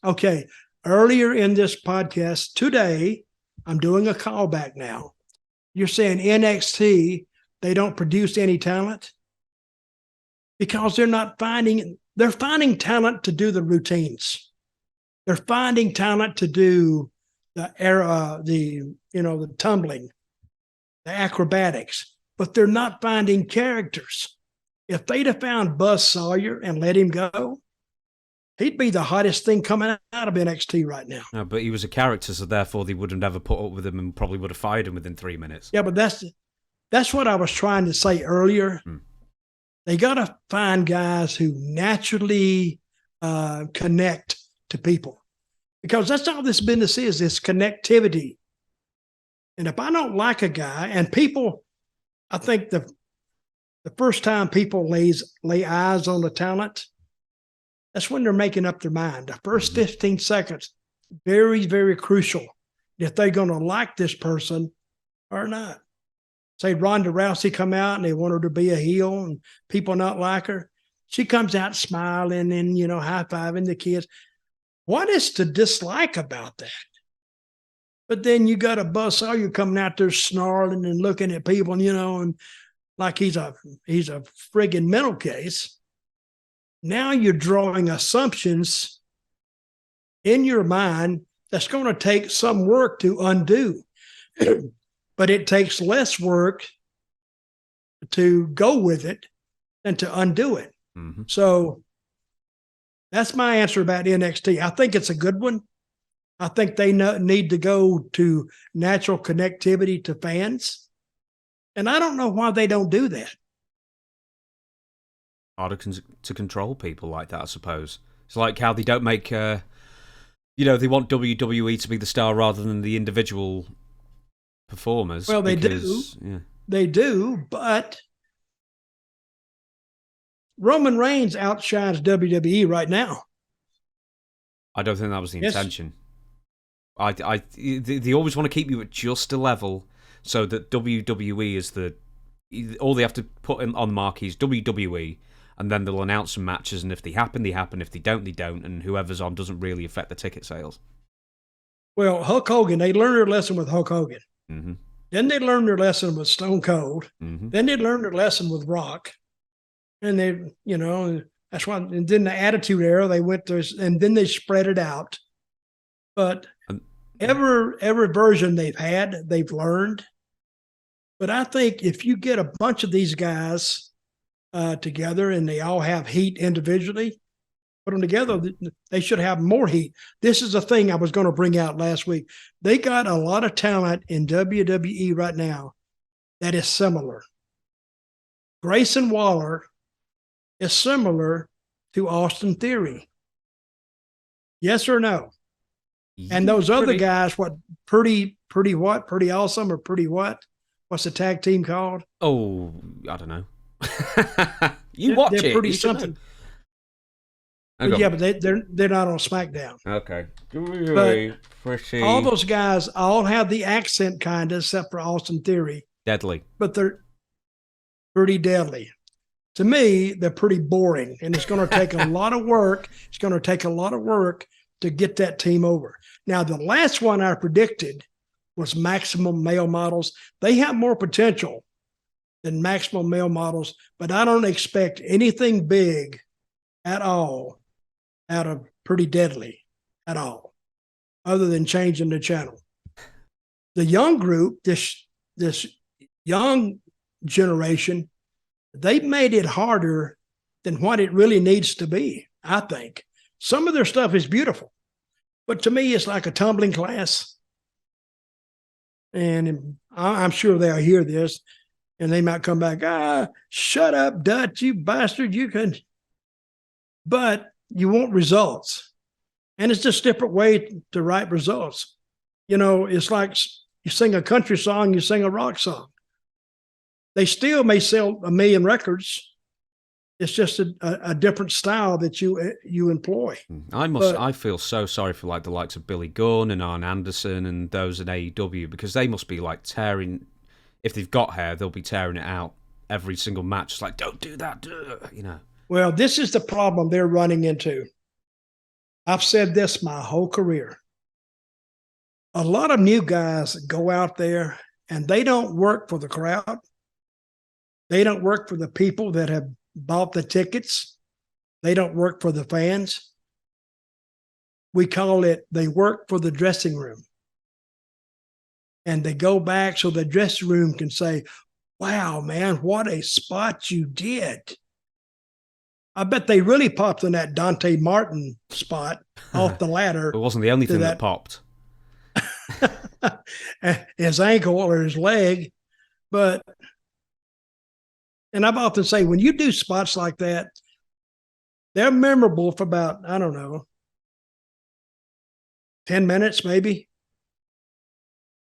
Okay, earlier in this podcast today, I'm doing a callback now. You're saying NXT, they don't produce any talent? Because they're finding talent to do the routines. They're finding talent to do the tumbling, the acrobatics, but they're not finding characters. If they'd have found Buzz Sawyer and let him go, he'd be the hottest thing coming out of NXT right now. No, but he was a character, so therefore they would have never put up with him and probably would have fired him within 3 minutes. Yeah, but that's what I was trying to say earlier. They got to find guys who naturally connect to people, because that's all this business is. It's connectivity. And if I don't like a guy, and people, I think the first time people lay eyes on the talent, that's when they're making up their mind. The first 15 seconds, very, very crucial if they're going to like this person or not. Say Ronda Rousey come out and they want her to be a heel and people not like her. She comes out smiling and, high-fiving the kids. What is to dislike about that? But then you got a Buzz Sawyer coming out there snarling and looking at people, and like he's a friggin' mental case. Now you're drawing assumptions in your mind that's going to take some work to undo. But it takes less work to go with it than to undo it. Mm-hmm. So that's my answer about NXT. I think it's a good one. I think they need to go to natural connectivity to fans. And I don't know why they don't do that. Harder to control people like that, I suppose. It's like how they don't make, they want WWE to be the star rather than the individual performers. Well, they do. Yeah. They do, but Roman Reigns outshines WWE right now. I don't think that was the intention. They always want to keep you at just a level so that WWE is all they have to put on the marquee is WWE, and then they'll announce some matches, and if they happen, they happen. If they don't, they don't, and whoever's on doesn't really affect the ticket sales. Well, Hulk Hogan, they learned their lesson with Hulk Hogan. Mm-hmm. Then they learned their lesson with Stone Cold. Mm-hmm. Then they learned their lesson with Rock. And that's why, and then the Attitude Era, they went to, and then they spread it out. But every version they've had, they've learned. But I think if you get a bunch of these guys together and they all have heat individually, put them together, they should have more heat. This is a thing I was going to bring out last week. They got a lot of talent in WWE right now that is similar. Grayson Waller is similar to Austin Theory. Yes or no? And those other guys, pretty awesome or pretty what? What's the tag team called? Oh, I don't know. Watch it. They're pretty something. But yeah, but they're not on SmackDown. Okay. But all those guys all have the accent kind of, except for Austin Theory. Deadly. But they're pretty deadly. To me, they're pretty boring, and it's going to take a lot of work. It's going to take a lot of work to get that team over. Now, the last one I predicted was Maximum Male Models. They have more potential than Maximum Male Models, but I don't expect anything big at all out of Pretty Deadly at all, other than changing the channel. The young group, this young generation, they've made it harder than what it really needs to be, I think. Some of their stuff is beautiful, but to me, it's like a tumbling class. And I'm sure they'll hear this, and they might come back, shut up, Dutch, you bastard, you can. But you want results. And it's just a different way to write results. It's like you sing a country song, you sing a rock song. They still may sell 1 million records. It's just a different style that you employ. I feel so sorry for the likes of Billy Gunn and Arn Anderson and those in AEW, because they must be tearing. If they've got hair, they'll be tearing it out every single match. It's like, don't do that, Well, this is the problem they're running into. I've said this my whole career. A lot of new guys go out there and they don't work for the crowd. They don't work for the people that have bought the tickets. They don't work for the fans. We call it, they work for the dressing room. And they go back so the dressing room can say, wow, man, what a spot you did. I bet they really popped in that Dante Martin spot off the ladder. It wasn't the only thing that popped. His ankle or his leg. But, and I've often say, when you do spots like that, they're memorable for about, I don't know, 10 minutes maybe.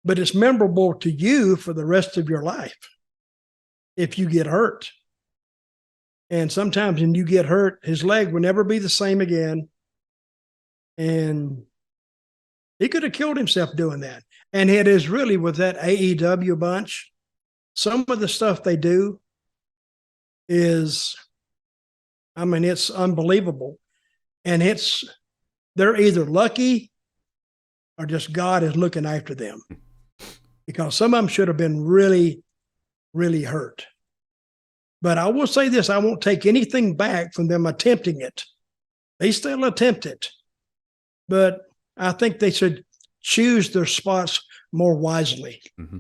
But it's memorable to you for the rest of your life if you get hurt. And sometimes when you get hurt, his leg will never be the same again. And he could have killed himself doing that. And it is really with that AEW bunch, some of the stuff they do is, I mean, it's unbelievable. And they're either lucky or just God is looking after them. Because some of them should have been really, really hurt. But I will say this, I won't take anything back from them attempting it. They still attempt it. But I think they should choose their spots more wisely. Mm-hmm.